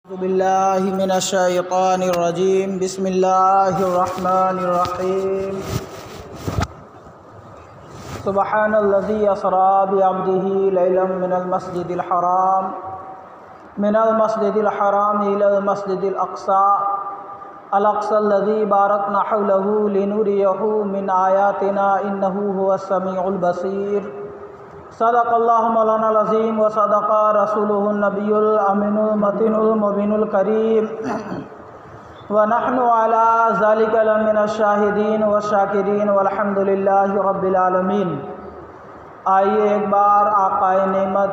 बिल्लाहि मिनश्शैतानिर्रजीम बिस्मिल्लाहिर्रहमानिर्रहीम सुब्हानल्लज़ी अस्रा बिअब्दिही लैलन मिनल मस्जिदिल हराम इलल मस्जिदिल अक़सा अल-अक़सल्लज़ी बारकना हौलहु लिनुरियहु मिन आयातिना इन्नहु हुवस समीउल बसीर। सदक़ल्लाहु मौलानाल अज़ीम व सदक़ा रसूलुहुन नबियुल अमीनुल मतीनुल मुबीनुल करीम व नहनु अला ज़ालिका लमिनश शाहिदीन व शाकिरीन वल्हम्दुलिल्लाहि रब्बिल आलमीन। आइए एक बार आक़ाए नेमत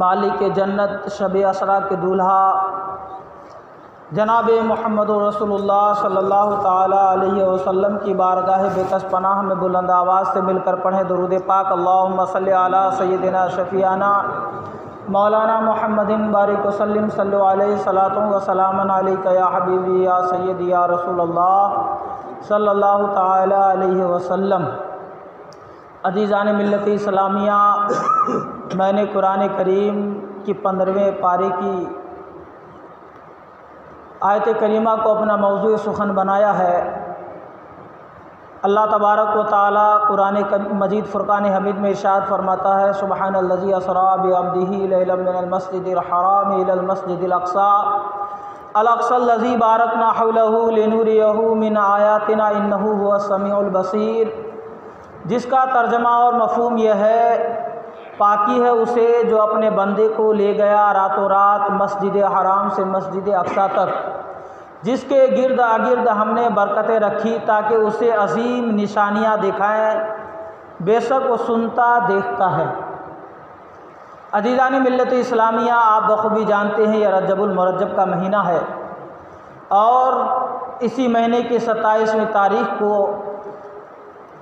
मालिक जन्नत शब असरा के दूल्हा जनाब मोहम्मद रसूलुल्लाह सल्लल्लाहु ताला अलैहि वसल्लम की बारगाह बेकस पनाह में बुलंद आवाज़ से मिलकर पढ़ें दुरूद पाक। अल्लाहुम्मा सल्लि अला सय्यिदिना शफ़ीआना मौलाना मुहम्मदिन बारिक वसल्लिम सल्लु अलैहि सलातु व सलामन अलैका या हबीबी या सय्यदी या रसूलल्लाह सल्लल्लाहु ताला अलैहि वसल्लम। अज़ीज़ान मिल्लत इस्लामिया, मैंने कुरान करीम की 15वें पारे की आयत करीमा को अपना मौज़ू सुखन बनाया है। अल्लाह तबारक व तआला कुरान मजीद फ़ुरक़ान हमीद में इरशाद फरमाता है, सुब्हानल्लज़ी अस्रा बिअब्दिही लैलन मिनल मस्जिदिल हराम इलल मस्जिदिल अक़सा अल-अक़सल्लज़ी बारकना हौलहु लिनुरियहु मिन आयातिना इन्नहु हुवस समीउल बसीर। जिसका तर्जमा और मफ़हूम यह है, पाकी है उसे जो अपने बंदे को ले गया रातों रात मस्जिद हराम से मस्जिद अक़सा तक, जिसके गिर्द आगिर्द हमने बरकतें रखी ताकि उसे अजीम निशानियाँ दिखाएं, बेशक वो सुनता देखता है। अज़ीज़ान मिल्लत इस्लामिया, आप बखूबी जानते हैं यह रजबुल मुरज्जब का महीना है और इसी महीने की 27वीं तारीख़ को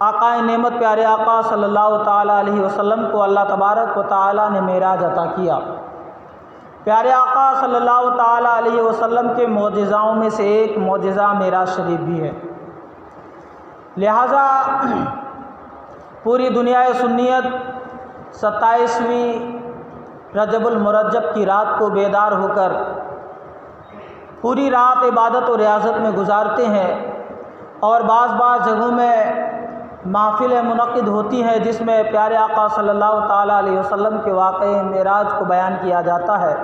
आक़ाए नेमत प्यारे आक़ा सल्लल्लाहु ताला अलैहि वसल्लम को अल्लाह तबारक व तआला ने मेराज अता किया। प्यारे आक़ा सल्लल्लाहु ताला अलैहि वसल्लम के मोजिज़ाओं में से एक मोजिज़ा मेराज शरीफ भी है। लिहाजा पूरी दुनिया सुन्नियत 27वीं रजबुल मुरज्जब की रात को बेदार होकर पूरी रात इबादत और रियाज़त में गुजारते हैं और बाज़ जगहों में महफ़िल मुनक़्क़िद होती हैं जिसमें प्यारे आक़ा सल्लल्लाहु ताला अलैहि वसल्लम के वाक़े मेराज को बयान किया जाता है।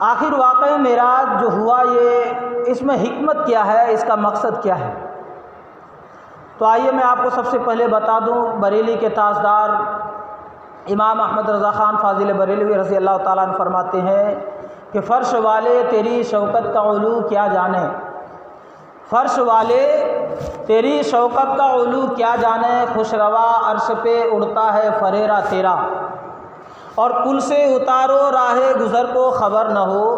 आखिर वाक़े मेराज जो हुआ, ये इसमें हिकमत क्या है, इसका मकसद क्या है? तो आइए मैं आपको सबसे पहले बता दूं, बरेली के ताजदार इमाम अहमद रज़ा ख़ान फ़ाज़िल बरेलवी रज़ी अल्लाह ताला अन्हु फरमाते हैं कि फ़र्श वाले तेरी शौकत का उलू क्या जाने, फ़र्श वाले तेरी शौकत का उलू क्या जाने, खुशरवा अर्श पे उड़ता है फरेरा तेरा, और पुल से उतारो राहे गुज़र को ख़बर न हो,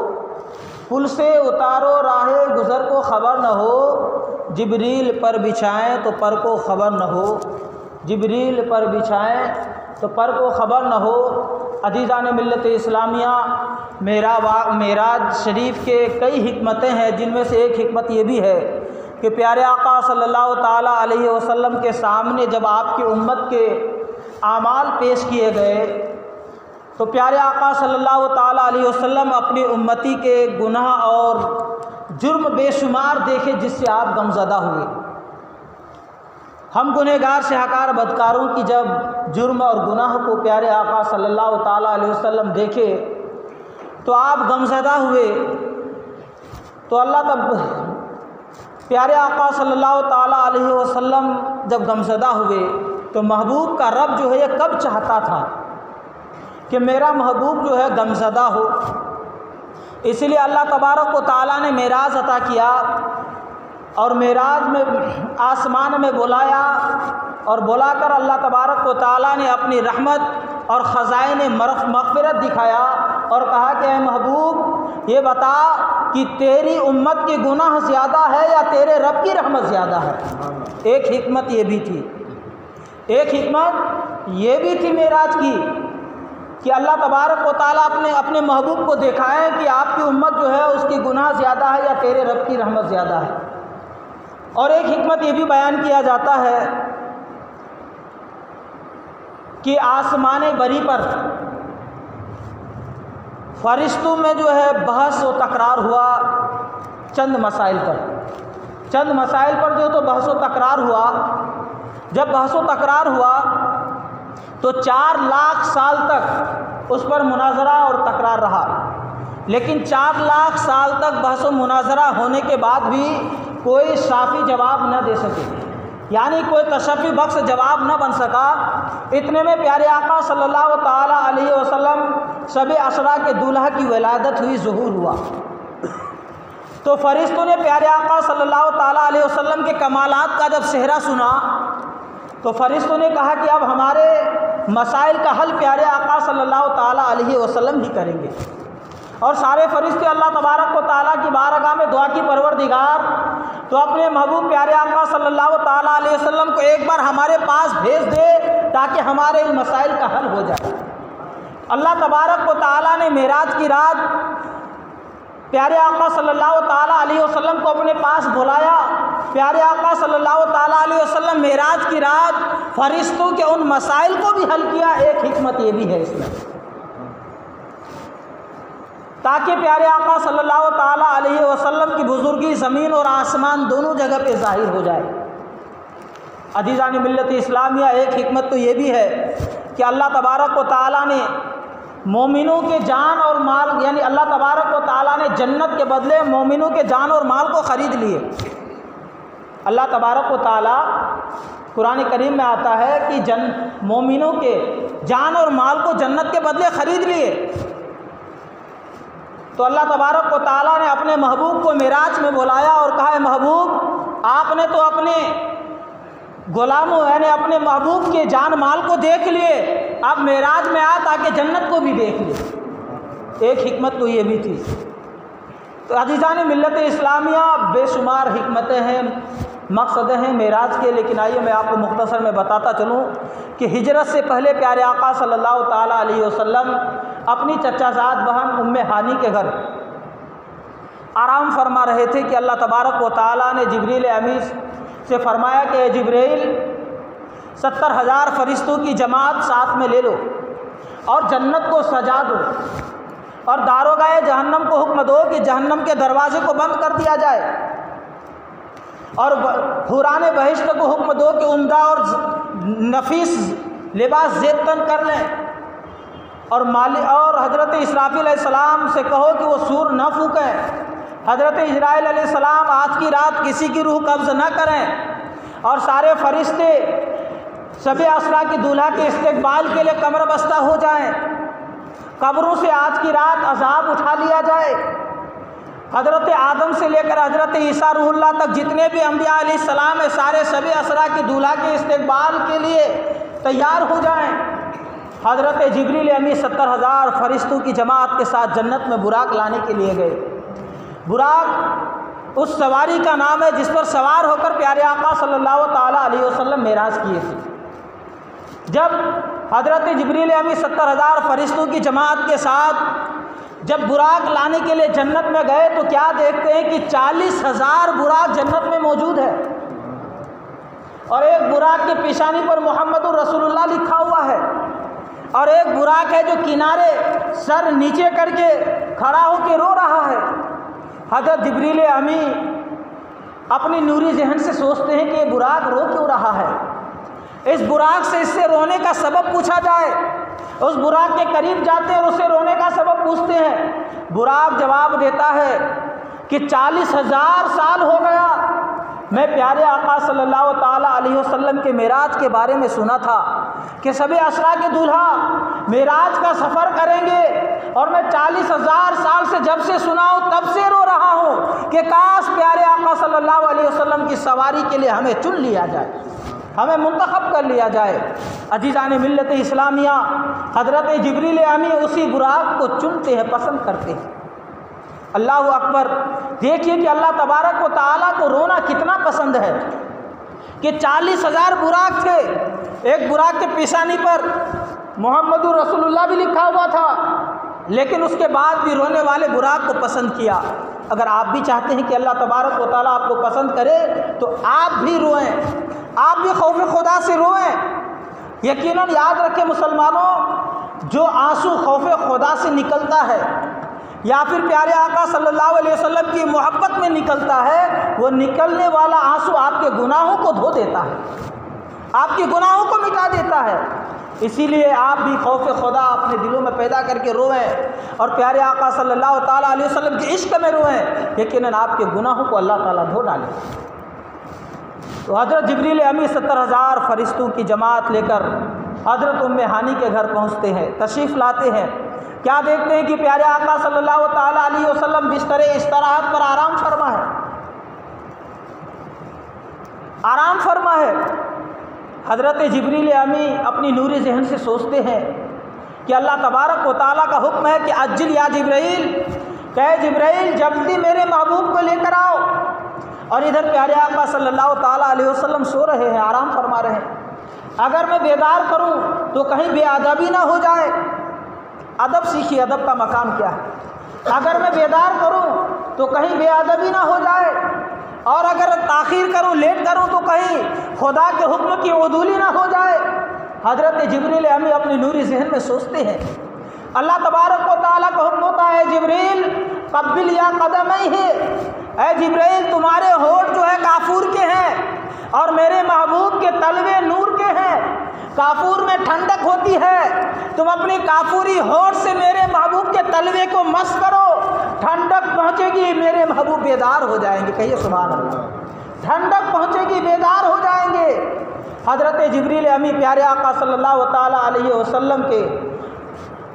पुल से उतारो राहे गुज़र को ख़बर न हो, जिब्रील पर बिछाएं तो पर को ख़बर न हो, जिब्रील पर बिछाएं तो पर को ख़बर न हो। अज़ीज़ान मिल्लत इस्लामिया, मेराज शरीफ के कई हिकमतें हैं, जिनमें से एक हिकमत ये भी है कि प्यारे आक़ा सल्लल्लाहु ताला अलैहि वसल्लम के सामने जब आपकी उम्मत के आमाल पेश किए गए तो प्यारे आक़ा सल्लल्लाहु ताला अलैहि वसल्लम अपनी उम्मती के गुनाह और जुर्म बेशुमार देखे जिससे आप गमज़दा हुए। हम गुनहगार शहकार बदकारों की जब जुर्म और गुनाह को प्यारे आक़ा सल्लल्लाहु ताला अलैहि वसल्लम देखे तो आप गमज़दा हुए। तो अल्लाह तब प्यारे आक़ा सल्लल्लाहु ताला अलैहि वसल्लम जब गमज़दा हुए तो महबूब का रब जो है ये कब चाहता था कि मेरा महबूब जो है गमज़दा हो। इसलिए अल्लाह तबारक व तआला ने मेराज अता किया और मेराज में आसमान में बुलाया और बुलाकर अल्लाह तबारक व तआला ने अपनी रहमत और ख़ज़ाइन मग़फ़िरत दिखाया और कहा कि ऐ महबूब ये बता कि तेरी उम्मत के गुनाह ज़्यादा है या तेरे रब की रहमत ज़्यादा है। एक हिकमत ये भी थी, एक हिकमत ये भी थी मेराज की कि अल्लाह तबारक व तआला अपने महबूब को दिखाएं कि आपकी उम्मत जो है उसकी गुनाह ज़्यादा है या तेरे रब की रहमत ज़्यादा है। और एक हिकमत ये भी बयान किया जाता है कि आसमान बरी पर फरिश्तों में जो है बहस व तकरार हुआ चंद मसाइल पर जो बहस व तकरार हुआ। जब बहस व तकरार हुआ तो 4 लाख साल तक उस पर मुनाजरा और तकरार रहा, लेकिन 4 लाख साल तक बहस व मुनाजरा होने के बाद भी कोई शाफी जवाब न दे सके, यानी कोई तशफ़ी बख्श जवाब न बन सका। इतने में प्यारे आका सल्लल्लाहु ताला अलैहि वसल्लम शब असरा के दूल्हा की विलादत हुई, ज़ुहूर हुआ। तो फरिश्तों ने प्यारे आका सल्लल्लाहु ताला अलैहि वसल्लम के कमालात का जब सेहरा सुना तो फरिश्तों ने कहा कि अब हमारे मसाइल का हल प्यारे आका सल्लल्लाहु ताला अलैहि वसल्लम ही करेंगे। और सारे फरिश्ते अल्लाह तबारक व ताला की बारगाह में दुआ की परवरदिगार, तो अपने महबूब प्यारे आका सल्लल्लाहु ताला अलैहि वसल्लम को एक बार हमारे पास भेज दे ताकि हमारे इन मसाइल का हल हो जाए। अल्लाह तबारक व ताला ने मेराज की रात प्यारे आका सल्लल्लाहु ताला अलैहि वसल्लम को अपने पास बुलाया। प्यारे आका सल्लल्लाहु ताला अलैहि वसल्लम मेराज की रात फरिश्तों के उन मसाइल को भी हल किया। एक हिकमत ये भी है इसमें, ताकि प्यारे आका सल्लल्लाहु ताला अलैहि वसल्लम की बुजुर्गी ज़मीन और आसमान दोनों जगह पे ज़ाहिर हो जाए। अज़ीज़ान मिल्लत इस्लामिया, एक हिकमत तो ये भी है कि अल्लाह तबारक व ताला ने मोमिनों के जान और माल, यानी अल्लाह तबारक व ताला ने जन्नत के बदले मोमिनों के जान और माल को ख़रीद लिए। अल्लाह तबारक व ताला कुरान करीम में आता है कि मोमिनों के जान और माल को जन्नत के बदले ख़रीद लिए। तो अल्लाह तबारक व ताला ने अपने महबूब को मेराज में बुलाया और कहा, है महबूब, आपने तो अपने गुलामों यानी अपने महबूब के जान माल को देख लिए, अब मेराज में आ ताकि जन्नत को भी देख लिए। एक हिकमत तो ये भी थी। तो अज़ीज़ान मिल्लत इस्लामिया, बेशुमार हिकमतें हैं, मकसद हैं मेराज के। लेकिन आइए मैं आपको मुख्तसर में बताता चलूँ कि हिजरत से पहले प्यारे आका सल्लल्लाहु ताला अलैहि वसल्लम अपनी चचाजाद बहन उम्मे हानी के घर आराम फरमा रहे थे कि अल्लाह तबारक व ताला ने जिब्रील अमीन से फरमाया कि जिब्रील 70,000 फरिश्तों की जमात साथ में ले लो और जन्नत को सजा दो, और दारोगाए जहन्नम को हुक्म दो कि जहन्नम के दरवाजे को बंद कर दिया जाए, और हुराने बहिश्त को हुक्म दो कि उम्दा और नफीस लिबास जेब कर लें, और हज़रत इसराफील अलैहिस्सलाम से कहो कि वो सूर न फूकें। हज़रत इजराइल अलैहिस्सलाम आज की रात किसी की रूह कब्ज़ न करें, और सारे फरिश्ते शब असरा की दूल्हा के इस्तकबाल के लिए कमर बस्ता हो जाएं, कब्रों से आज की रात अजाब उठा लिया जाए। हज़रत आदम से लेकर हज़रत ईसा रूहुल्लाह तक जितने भी अम्बिया अलैहिस्सलाम है, सारे शब असरा की दूल्हा के इस्तकबाल के लिए तैयार हो जाएं। हज़रत जिब्रील अमीन 70,000 फरिश्तों की जमात के साथ जन्नत में बुराक लाने के लिए गए। बुराक उस सवारी का नाम है जिस पर सवार होकर प्यारे आका सल्लल्लाहु ताला अलैहि वसल्लम मेराज किए थे। जब हज़रत जिब्रील अमीन 70,000 फरिश्तों की जमात के साथ जब बुराक लाने के लिए जन्नत में गए तो क्या देखते हैं कि 40,000 बुराक जन्नत में मौजूद है, और एक बुराक के पेशानी पर मोहम्मदुर रसूलुल्लाह लिखा हुआ है, और एक बुराक है जो किनारे सर नीचे करके खड़ा होकर रो रहा है। हज़रत जिब्रील अमीन अपनी नूरी जहन से सोचते हैं कि ये बुराक रो क्यों रहा है, इस बुराक से इससे रोने का सबब पूछा जाए। उस बुराक के करीब जाते हैं और उससे रोने का सबब पूछते हैं। बुराक जवाब देता है कि 40,000 साल हो गया मैं प्यारे आका सल्लल्लाहु ताला अलैहि वसल्लम के मेराज के बारे में सुना था कि शब असरा के दूल्हा मेराज का सफ़र करेंगे, और मैं 40,000 साल से जब से सुना हूँ तब से रो रहा हूँ कि काश प्यारे आका सल्लल्लाहु अलैहि वसल्लम की सवारी के लिए हमें चुन लिया जाए, हमें मुंतखब कर लिया जाए। अज़ीज़ान मिल्लत इस्लामिया, हज़रत जिब्रील अमीन उसी बुराक को चुनते हैं, पसंद करते हैं। अल्लाह अकबर। देखिए कि अल्लाह तबारक व ताला को रोना कितना पसंद है कि 40,000 बुराक थे, एक बुराक के पेशानी पर मोहम्मदुर रसूलुल्लाह भी लिखा हुआ था, लेकिन उसके बाद भी रोने वाले बुराक को पसंद किया। अगर आप भी चाहते हैं कि अल्लाह तबारक व ताला आपको पसंद करे तो आप भी रोएं, आप भी खौफ खुदा से रोएं। यकीनन याद रखें मुसलमानों, जो आंसू खौफ खुदा से निकलता है या फिर प्यारे आका सल्लल्लाहु अलैहि वसल्लम की मोहब्बत में निकलता है, वो निकलने वाला आंसू आपके गुनाहों को धो देता है, आपके गुनाहों को मिटा देता है। इसीलिए आप भी खौफ खुदा अपने दिलों में पैदा करके रोएं और प्यारे आका सल्लल्लाहु ताला अलैहि वसल्लम के इश्क में रोएं, यकीनन आपके गुनाहों को अल्लाह ताला धो डाले। तो हज़रत जिब्रील अमी 70,000 फरिश्तों की जमात लेकर हज़रत उम्मे हानी के घर पहुँचते हैं, तशरीफ़ लाते हैं। क्या देखते हैं कि प्यारे आका सल्लल्लाहु ताला अलैहि वसल्लम बिस्तर इस्तराहत पर आराम फरमा है, आराम फरमा है। हज़रत जिब्रील अमी अपनी नूरी जहन से सोचते हैं कि अल्लाह तबारक व तआला का हुक्म है कि अज्जिल या जिब्राइल, कहे जिब्राइल जल्दी मेरे महबूब को लेकर आओ। और इधर प्यारे आका सल्लल्लाहु ताला अलैहि वसल्लम सो रहे हैं, आराम फरमा रहे हैं। अगर मैं बेदार करूं तो कहीं बेअदबी ना हो जाए, अदब सीखिए, अदब का मकाम क्या है। अगर मैं बेदार करूं तो कहीं बेअदबी ना हो जाए, और अगर ताख़ीर करूं, लेट करूं तो कहीं खुदा के हुक्म की उदूली ना हो जाए। हज़रत जिब्रील अमी अपनी नूरी जहन में सोचते हैं। अल्लाह तबारक व तआला का हुक्म होता है, जिब्रील कब्बिल या कदमैहि, ऐ जिब्रील तुम्हारे होठ जो है काफूर के हैं और मेरे महबूब के तलवे नूर के हैं। काफूर में ठंडक होती है, तुम अपनी काफूरी होठ से मेरे महबूब के तलवे को मस करो, ठंडक पहुँचेगी, मेरे महबूब बेदार हो जाएंगे। कहिए सुभान अल्लाह, ठंडक पहुँचेगी, बेदार हो जाएंगे। हज़रत जिब्रील अमी प्यारे आका सल्लल्लाहु ताला अलैहि वसल्लम के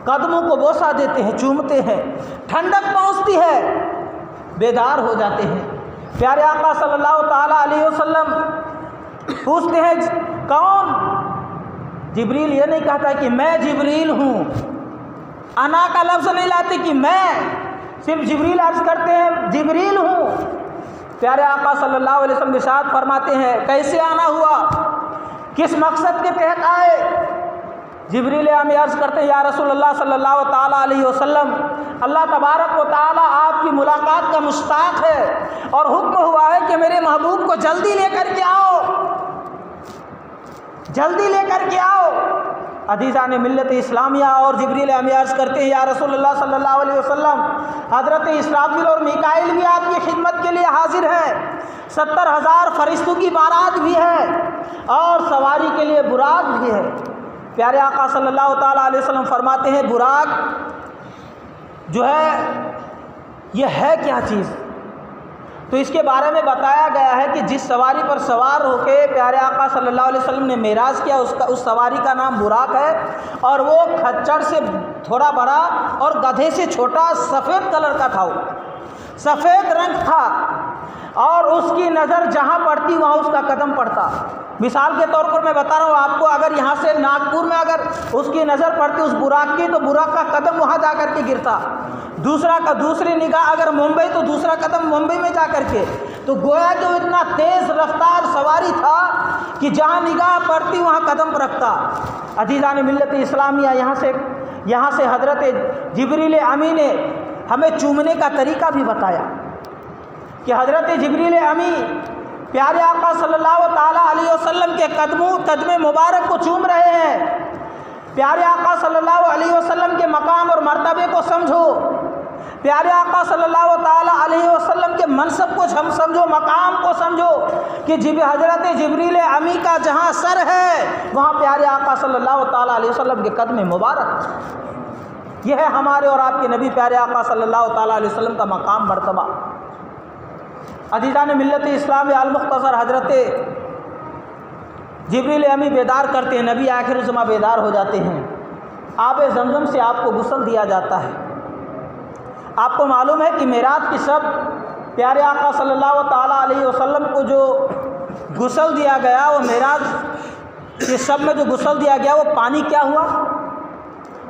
कदमों को बोसा देते हैं, चूमते हैं, ठंडक पहुँचती है, बेदार हो जाते हैं। प्यारे आका सल्लल्लाहु ताला अलैहि वसल्लम पूछते हैं कौन? जिब्रील ये नहीं कहता कि मैं जिब्रील हूँ, अना का लफ्ज़ नहीं लाते कि मैं, सिर्फ जिब्रील अर्ज़ करते हैं जिब्रील हूँ। प्यारे आका सल्लल्लाहु अलैहि वसल्लम इरशाद फरमाते हैं कैसे आना हुआ, किस मकसद के तहत आए? जिब्रील अमी अर्ज़ करते हैं या रसूलल्लाह सल्लल्लाहु ताला अलैहि वसल्लम, अल्लाह तबारक व तआला आपकी मुलाकात का मुश्ताक है और हुक्म हुआ है कि मेरे महबूब को जल्दी लेकर के आओ, जल्दी लेकर के आओ। अजीज़ान मिल्लत इस्लामिया और जिब्रील अमी अर्ज़ करते हैं या रसूलल्लाह सल्लल्लाहु अलैहि वसल्लम, हज़रत इसराफील और मीकाईल भी आपकी खिदमत के लिए हाजिर हैं, 70,000 फरिश्तों की बारात भी है और सवारी के लिए बुराक भी है। प्यारे आका सल्लल्लाहु ताला अलैहि वसल्लम फरमाते हैं बुराक जो है ये है क्या चीज़? तो इसके बारे में बताया गया है कि जिस सवारी पर सवार होकर प्यारे आका सल्लल्लाहु अलैहि वसल्लम ने मेराज किया उस सवारी का नाम बुराक है और वो खच्चर से थोड़ा बड़ा और गधे से छोटा सफ़ेद कलर का था, वो सफ़ेद रंग था और उसकी नज़र जहाँ पड़ती वहाँ उसका कदम पड़ता। मिसाल के तौर पर मैं बता रहा हूँ आपको, अगर यहाँ से नागपुर में अगर उसकी नज़र पड़ती उस बुराक की तो बुराक का कदम वहाँ जा कर के गिरता, दूसरी निगाह अगर मुंबई तो दूसरा कदम मुंबई में जा कर के। तो गोया कि वो इतना तेज़ रफ्तार सवारी था कि जहाँ निगाह पड़ती वहाँ कदम रखता। अजीज़ान मिल्लत इस्लामिया, यहाँ से हज़रत जिब्रील अमी ने हमें चूमने का तरीका भी बताया कि हज़रत जिब्रील अमी प्यारे आका सल्लल्लाहु ताला अलैहि वसल्लम के कदमे मुबारक को चूम रहे हैं। प्यारे आका सल्लल्लाहु अलैहि वसल्लम के मकाम और मर्तबे को समझो, प्यारे आका सल्लल्लाहु ताला अलैहि वसल्लम के मनसब को समझो, मकाम को समझो कि हज़रत जिब्रील अमी का जहाँ सर है वहाँ प्यारे आका सल्लल्लाहु ताला अलैहि वसल्लम के कदमे मुबारक। यह है हमारे और आपके नबी प्यारे आका सल्लल्लाहु ताला अलैहि वसल्लम का मकाम मर्तबा। अजीज़ान मिल्लत इस्लाम अल मुख्तसर हज़रत जिब्रील अमी बेदार करते हैं, नबी आखिर ज़मा बेदार हो जाते हैं। आब ज़मज़म से आपको गुस्ल दिया जाता है। आपको मालूम है कि मेराज की शब प्यारे आका सल्लल्लाहु ताला अलैहि वसल्लम को जो गुस्ल दिया गया, वो मेराज की शब में जो गुस्ल दिया गया वो पानी क्या हुआ?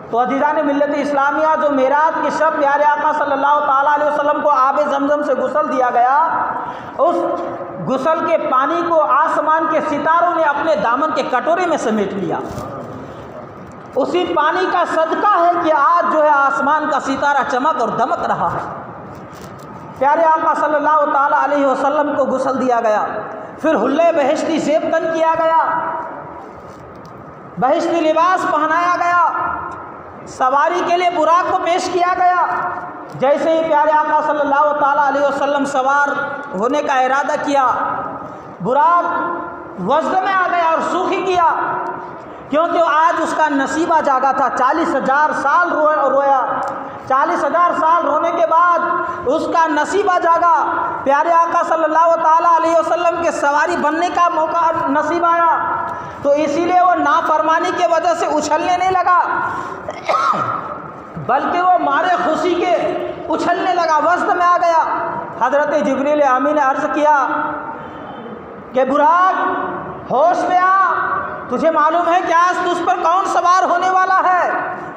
तो अजीज़ान मिल्लत इस्लामिया, जो मेराज की शब प्यारे आका सल्लल्लाहु ताला अलैहि वसल्लम को आब ज़मज़म से गुस्ल दिया गया, उस गुस्ल के पानी को आसमान के सितारों ने अपने दामन के कटोरे में समेट लिया। उसी पानी का सदका है कि आज जो है आसमान का सितारा चमक और दमक रहा है। प्यारे आका सल्लल्लाहु ताला अलैहि वसल्लम को गुस्ल दिया गया, फिर हुल्ले बहिश्ती ज़ेब तन किया गया, बहिश्ती लिबास पहनाया गया, सवारी के लिए बुराक को पेश किया गया। जैसे ही प्यारे आका सल्लल्लाहु ताला अलैहि वसल्लम सवार होने का इरादा किया, बुराक वज़्न में आ गया और सूखी किया, क्योंकि आज उसका नसीबा जागा था। 40,000 साल रोया, 40,000 साल रोने के बाद उसका नसीबा जागा। प्यारे आका सल्लल्लाहु ताला अलैहि वसल्लम के सवारी बनने का मौका नसीब आया, तो इसीलिए वो नाफरमानी के वजह से उछलने नहीं लगा, बल्कि वो मारे खुशी के उछलने लगा, वज़्न में आ गया। हज़रत जिब्रील अमीन ने अर्ज़ किया कि बुराक होश में आ, तुझे मालूम है कि आज तुझ पर कौन सवार होने वाला है।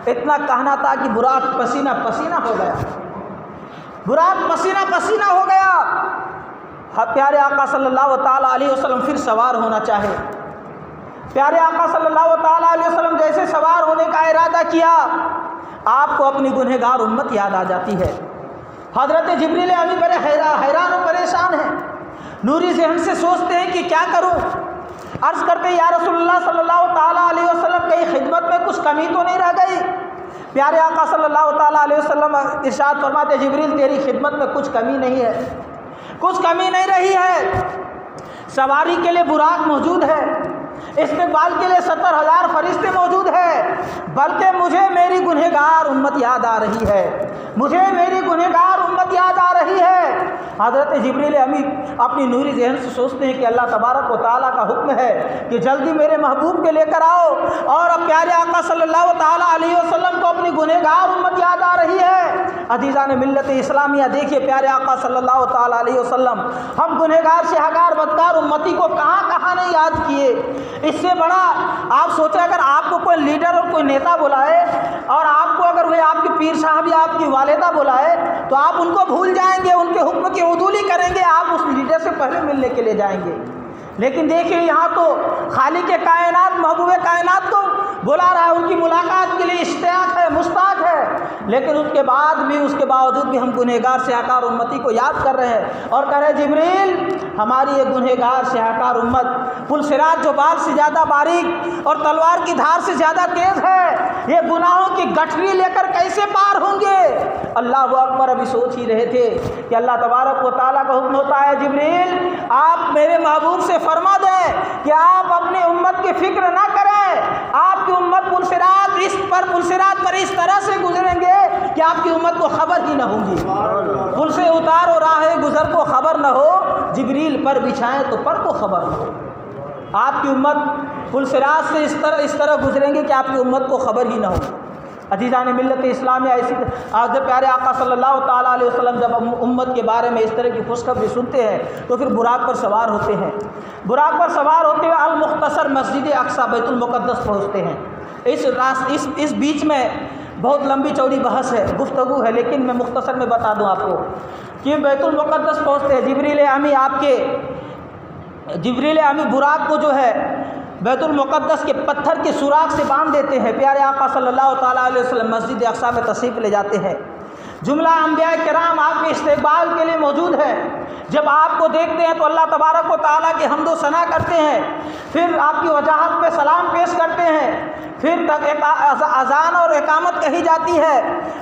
इतना कहना था कि बुराक पसीना पसीना हो गया, बुराक पसीना पसीना हो गया। प्यारे आका सल्लल्लाहु ताला अलैहि वसल्लम फिर सवार होना चाहे। प्यारे आका सल्लल्लाहु ताला अलैहि वसल्लम जैसे सवार होने का इरादा किया, आपको अपनी गुनहगार उम्मत याद आ जाती है। हज़रत जिब्रील अमीन बड़े हैरान और परेशान हैं, नूरी ज़हन से सोचते हैं कि क्या करूं। अर्ज़ करते या रसूलुल्लाह सल्लल्लाहु ताला अलैहि वसल्लम कहीं खिदमत में कुछ कमी तो नहीं रह गई। प्यारे आका सल्लल्लाहु ताला अलैहि वसल्लम इरशाद फरमाते, जिब्रील तेरी खिदमत में कुछ कमी नहीं है, कुछ कमी नहीं रही है। सवारी के लिए बुराक मौजूद है, इस्तेक़बाल के लिए 70,000 फरिश्ते मौजूद है, बल्कि मुझे मेरी गुनहगार उम्मत याद आ रही है, मुझे मेरी गुनहगार उम्मत याद आ रही है। हज़रत जिब्रील अमीन अपनी नूरी ज़हन से सोचते हैं कि अल्लाह तबारक व तआला का हुक्म है कि जल्दी मेरे महबूब के लेकर आओ, और अब प्यारे आका सल्लल्लाहु ताला अलैहि वसल्लम को अपनी गुनहगार उम्मत याद आ रही है। अज़ीज़ान मिल्लत इस्लामिया, देखिए प्यारे आका सल्लल्लाहु ताला अलैहि वसल्लम हम गुनहगार शहगार बदकार उम्मती को कहाँ कहाँ नहीं याद किए। इससे बड़ा आप सोचें, अगर आपको कोई लीडर और कोई नेता बुलाए और आपको अगर वे आपके पीर साहब या आपकी वालिदा बुलाए तो आप उनको भूल जाएंगे, उनके हुक्म की उदूली करेंगे, आप उस लीडर से पहले मिलने के लिए जाएंगे। लेकिन देखिए यहाँ तो खालिक कायनात महबूब कायनात को बुला रहा है, उनकी मुलाकात के लिए इश्तियाक है, मुश्ताक है, लेकिन उसके बावजूद भी हम गुनहगार शहकार उम्मती को याद कर रहे हैं और कह रहे जिब्रील हमारी ये गुनहगार शहकार उम्मत पुलसिरात जो बाल से ज़्यादा बारीक और तलवार की धार से ज़्यादा तेज़ है, ये गुनाहों की गठरी लेकर कैसे पार होंगे। अल्लाह अकबर अभी सोच ही रहे थे कि अल्लाह तबारक व तआला का हुक्म होता है, जिब्रील आप मेरे महबूब से फरमा दें कि आप अपनी उम्मत की फिक्र ना करें, आपकी उम्मत पुलसिरात पर इस तरह से गुजरेंगे कि आपकी उम्मत को खबर ही ना होगी। पुल से उतारो राह गुजर को खबर न हो, जिब्रील पर बिछाएं तो पर को खबर न हो। आपकी उम्मत पुलसिरात से इस तरह गुजरेंगे कि आपकी उम्मत को खबर ही ना हो। अज़ीज़ान मिल्लत इस्लामिया, ऐसी आज प्यारे आका सल्लल्लाहु ताला अलैहि वसल्लम जब उम्मत के बारे में इस तरह की खुशखबरी सुनते हैं तो फिर बुराक पर सवार होते हैं। बुराक पर सवार होते हुए अल मुख्तसर मस्जिद अक्सा बैतुल मुक़द्दस पहुँचते हैं। इस बीच में बहुत लंबी चौड़ी बहस है, गुफ्तगू है, लेकिन मैं मुख्तसर में बता दूं आपको कि बैतुल मुक़द्दस पहुँचते हैं। जिब्रील अमी बुराक को जो है बैतुल मुक़द्दस के पत्थर के सुराख से बांध देते हैं। प्यारे आका सल्लल्लाहु ताला अलैहि वसल्लम मस्जिद अक्सा में तशरीफ़ ले जाते हैं। जुमला अंबिया किराम आपके इस्तेक़बाल के लिए मौजूद है। जब आपको देखते हैं तो अल्लाह तबारक व तआला की हम्द व सना करते हैं, फिर आपकी वजाहत पे सलाम पेश करते हैं, फिर तक अज़ान और इकामत कही जाती है।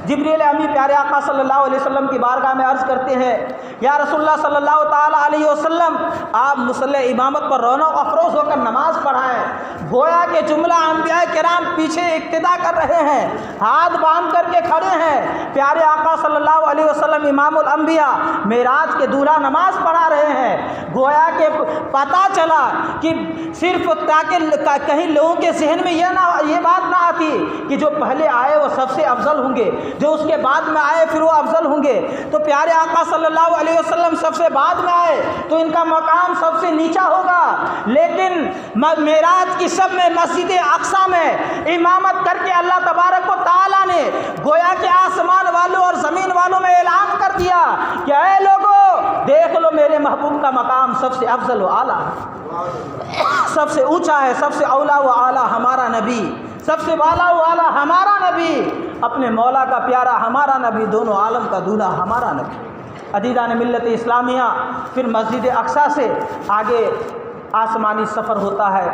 जिब्रील अमी प्यारे आका सल्लल्लाहु अलैहि वसल्लम की बारगाह में अर्ज़ करते हैं, या रसूलुल्लाह सल्लल्लाहु ताला अलैहि वसल्लम आप मुसल्ले इमामत पर रौनक अफरोज़ होकर नमाज़ पढ़ाएँ। गोया के जुमला अंबिया किराम पीछे इक्तिदा कर रहे हैं, हाथ बांध करके खड़े हैं। प्यारे आका सल्लल्लाहु अलैहि वसल्लम इमामुल अंबिया मेराज के दूल्हा नमाज़ पढ़ा रहे हैं। गोया के पता चला कि सिर्फ ताकि कहीं लोगों के जहन में ये बात ना आती कि जो पहले आए वो सबसे अफजल होंगे, जो उसके बाद में आए फिर वो अफजल होंगे। तो प्यारे आका सल्लल्लाहु अलैहि वसल्लम सबसे बाद में आए तो इनका मकाम सबसे नीचा होगा, लेकिन मेराज की सब में मस्जिद अक्सा में इमामत करके अल्लाह तबारक व तआला ने गोया के आसमान वालों और ज़मीन वालों में ऐलान कर दिया कि ऐ लोगों देख लो मेरे महबूब का मकाम सबसे अफजल व आला, सबसे ऊंचा है, सबसे औला व आला हमारा नबी, सबसे वाला व आला हमारा नबी, अपने मौला का प्यारा हमारा नबी, दोनों आलम का दूल्हा हमारा नबी। अज़ीज़ान मिल्लत इस्लामिया, फिर मस्जिद अक्सा से आगे आसमानी सफ़र होता है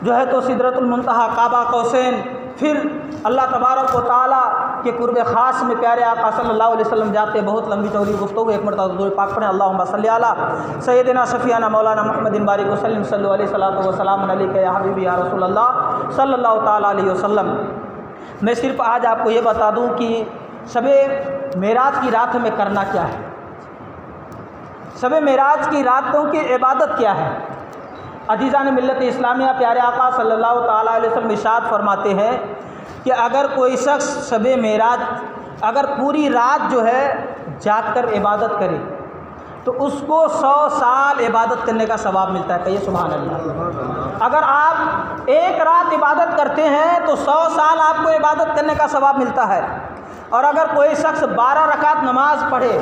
जो है तो सिदरतुल मुंतहा, काबा कौसैन, फिर अल्लाह तबारक व तआला के कुर्ब ख़ास में प्यारे आका सल्लल्लाहु अलैहि वसल्लम जाते बहुत लंबी चौड़ी गुफ्तगू, एक मरतबा दुरूद पाक पढ़ें। अल्लाहुम्मा सल्ली अला सय्यदिना शफ़ीअना मौलाना मुहम्मदिन बारिक वसल्लम सल्लु अलैहि सलातो व सलाम अलैका या हबीबी या रसूलल्लाह सल्लल्लाहु ताला अलैहि वसल्लम। मैं सिर्फ आज आपको ये बता दूं कि शबे मेराज की रात में करना क्या है, शबे मेराज की रातों की इबादत क्या है। अजीज़ान मिल्लत इस्लामिया प्यारे आका सल्लल्लाहु ताला अलैहि वसल्लम इरशाद फरमाते हैं कि अगर कोई शख्स शबे मेराज अगर पूरी रात जो है जाग कर इबादत करे तो उसको 100 साल इबादत करने का सवाब मिलता है। कहिए सुभान अल्लाह। अगर आप एक रात इबादत करते हैं तो 100 साल आपको इबादत करने का सवाब मिलता है। और अगर कोई शख्स 12 रकात नमाज पढ़े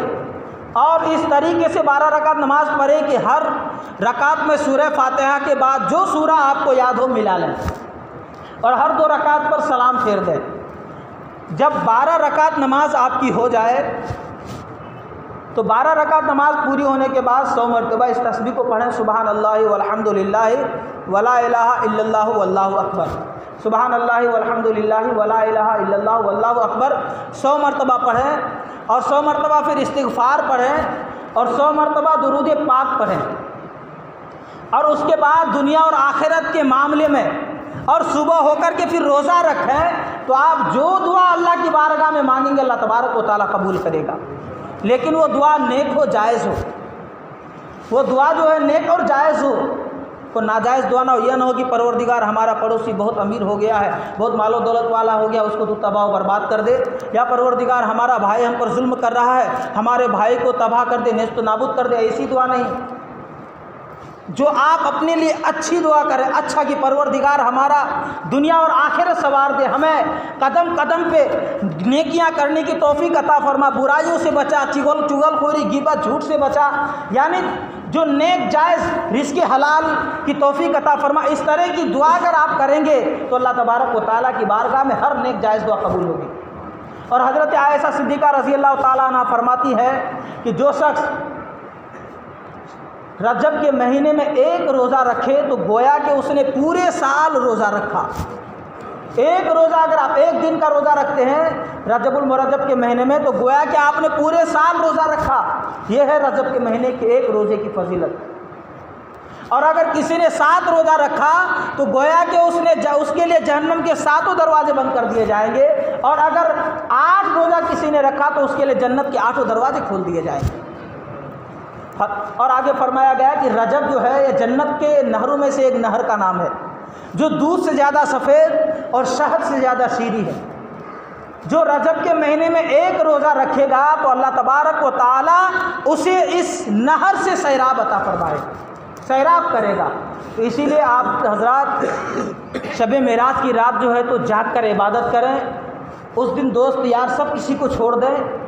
और इस तरीके से 12 रकात नमाज पढ़े कि हर रकात में सूरह फातिहा के बाद जो सूरा आपको याद हो मिला लें और हर 2 रकात पर सलाम फेर दें। जब 12 रकात नमाज आपकी हो जाए तो 12 रकात नमाज पूरी होने के बाद 100 मरतबा इस तस्बीह को पढ़ें, सुबहान अल्लाहि वल्हम्दुलिल्लाहि वला इलाहा इल्लल्लाहु वल्लाहु अकबर, सुबहान अल्लाहि वल्हम्दुलिल्लाहि वला इलाहा इल्लल्लाहु वल्लाहु अकबर 100 मरतबा पढ़ें और 100 मरतबा फिर इस्तिग़फ़ार पढ़ें और 100 मरतबा दुरूद पाक पढ़ें। और उसके बाद दुनिया और आखिरत के मामले में और सुबह होकर के फिर रोज़ा रखें तो आप जो दुआ अल्लाह की बारगाह में मांगेंगे अल्लाह तबारक व तआला कबूल करेगा। लेकिन वो दुआ नेक हो, जायज़ हो, वो दुआ जो है नेक और जायज़ हो, को नाजायज़ दुआ ना हो। यह ना हो कि परवरदिगार हमारा पड़ोसी बहुत अमीर हो गया है, बहुत मालो दौलत वाला हो गया, उसको तू तबाह बर्बाद कर दे, या परवरदिगार हमारा भाई हम पर जुल्म कर रहा है, हमारे भाई को तबाह कर दे, नेस्त नाबूद कर दे। ऐसी दुआ नहीं। जो आप अपने लिए अच्छी दुआ करें, अच्छा कि परवरदिगार हमारा दुनिया और आखिरत सवार दे, हमें कदम कदम पे नेकियां करने की तौफीक अता फरमा, बुराइयों से बचा, चुगलखोरी गिबत झूठ से बचा, यानी जो नेक जायज़ रिज़्क़ हलाल की तौफीक अता फरमा। इस तरह की दुआ अगर आप करेंगे तो अल्लाह तबारक व तआला की बारगाह में हर नेक जायज़ दुआ कबूल होगी। और हज़रत आयशा सिद्दीक़ा रज़ी अल्लाह तआला अन्हा फरमाती है कि जो शख्स रजब के महीने में एक रोज़ा रखे तो गोया कि उसने पूरे साल रोज़ा रखा। एक रोज़ा अगर आप एक दिन का रोज़ा रखते हैं रजबुल मुरज्जब के महीने में तो गोया कि आपने पूरे साल रोज़ा रखा। यह है रजब के महीने के एक रोज़े की फजीलत। और अगर किसी ने 7 रोज़ा रखा तो गोया कि उसके लिए जहन्नम के 7 दरवाजे बंद कर दिए जाएंगे, और अगर 8 रोज़ा किसी ने रखा तो उसके लिए जन्नत के 8 दरवाजे खोल दिए जाएंगे। और आगे फरमाया गया कि रजब जो है ये जन्नत के नहरों में से एक नहर का नाम है जो दूध से ज़्यादा सफ़ेद और शहद से ज़्यादा शीरी है। जो रजब के महीने में एक रोज़ा रखेगा तो अल्लाह तबारक व तआला उसे इस नहर से सैराब अता फरमाएगा, सैराब करेगा। तो इसीलिए आप हजरात शब मेराज की रात जो है तो जाग कर इबादत करें। उस दिन दोस्त यार सब किसी को छोड़ दें,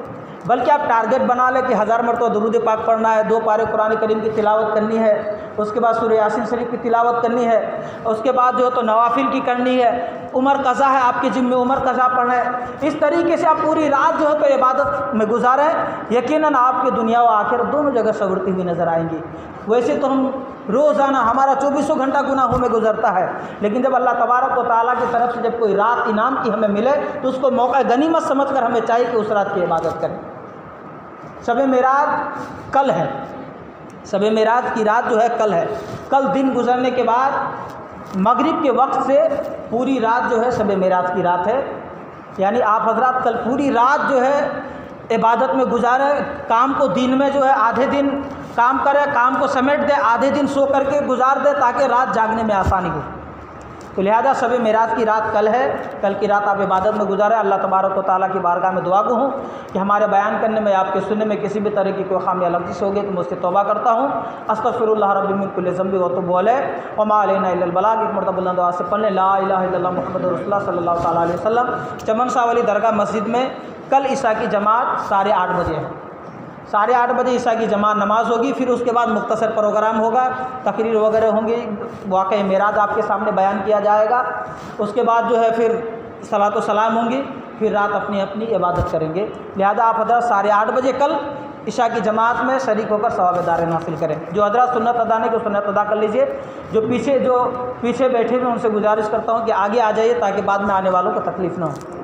बल्कि आप टारगेट बना लें कि 1000 मरतबा दुरूद पाक पढ़ना है, 2 पारे कुरान करीम की तिलावत करनी है, उसके बाद सूरह यासीन शरीफ की तिलावत करनी है, उसके बाद जो है तो नवाफिल की करनी है, उमर कज़ा है आपके जिम्मे, उमर कज़ा पढ़ना है। इस तरीके से आप पूरी रात जो है तो इबादत में गुजारें। यकीनन आपके दुनिया व आखिरत दोनों जगह संवरती हुई नज़र आएंगी। वैसे तो हम रोज़ाना हमारा 24 घंटा गुनाहों में गुजरता है, लेकिन जब अल्लाह तबारक व तआला की तरफ से जब कोई रात इनाम की हमें मिले तो उसको मौका गनीमत समझकर हमें चाहिए कि उस रात की इबादत करें। शब मेराज कल है, शब मेराज की रात जो है कल है। कल दिन गुजरने के बाद मगरिब के वक्त से पूरी रात जो है शब मेराज की रात है। यानी आप हजरात कल पूरी रात जो है इबादत में गुजारें। काम को दिन में जो है आधे दिन काम करें, काम को समेट दें, आधे दिन सो करके गुजार दें ताकि रात जागने में आसानी हो। तो लिहाजा शब मेराज की रात कल है, कल की रात आप इबादत में गुजारें। अल्लाह तबारक व तआला की बारगाह में दुआ गो हूँ कि हमारे बयान करने में, आपके सुनने में किसी भी तरह की कोई खामी अलग से होगी तो मुझसे तौबा करता हूँ। अस्तगफिरुल्लाह रब्बी मिन कुल्लि ज़ंबि व अतूबु अलैहि व मा अलैना इल्लल बलाग। एक मरतबा बुलंद आवाज़ से पढ़ लें ला इलाहा इल्लल्लाह मुहम्मदुर रसूलुल्लाह सल्लल्लाहु तआला अलैहि वसल्लम। चमन शाह वाली दरगाह मस्जिद में कल ईशा की जमात 8:30 बजे है। 8:30 बजे ईशा की जमात नमाज होगी, फिर उसके बाद मुख्तसर प्रोग्राम होगा, तकरीर वगैरह होंगी, वाक़या मेराज आपके सामने बयान किया जाएगा। उसके बाद जो है फिर सलात व सलाम होंगी, फिर रात अपनी अपनी इबादत करेंगे। लिहाजा आप हज़रत 8:30 बजे कल ईशा की जमात में शरीक होकर सवाब दार हासिल करें। जो हज़रत सुन्नत अदा ने को सुन्नत अदा कर लीजिए। जो पीछे बैठे हुए उनसे गुजारिश करता हूँ कि आगे आ जाइए ताकि बाद में आने वालों को तकलीफ़ ना हो।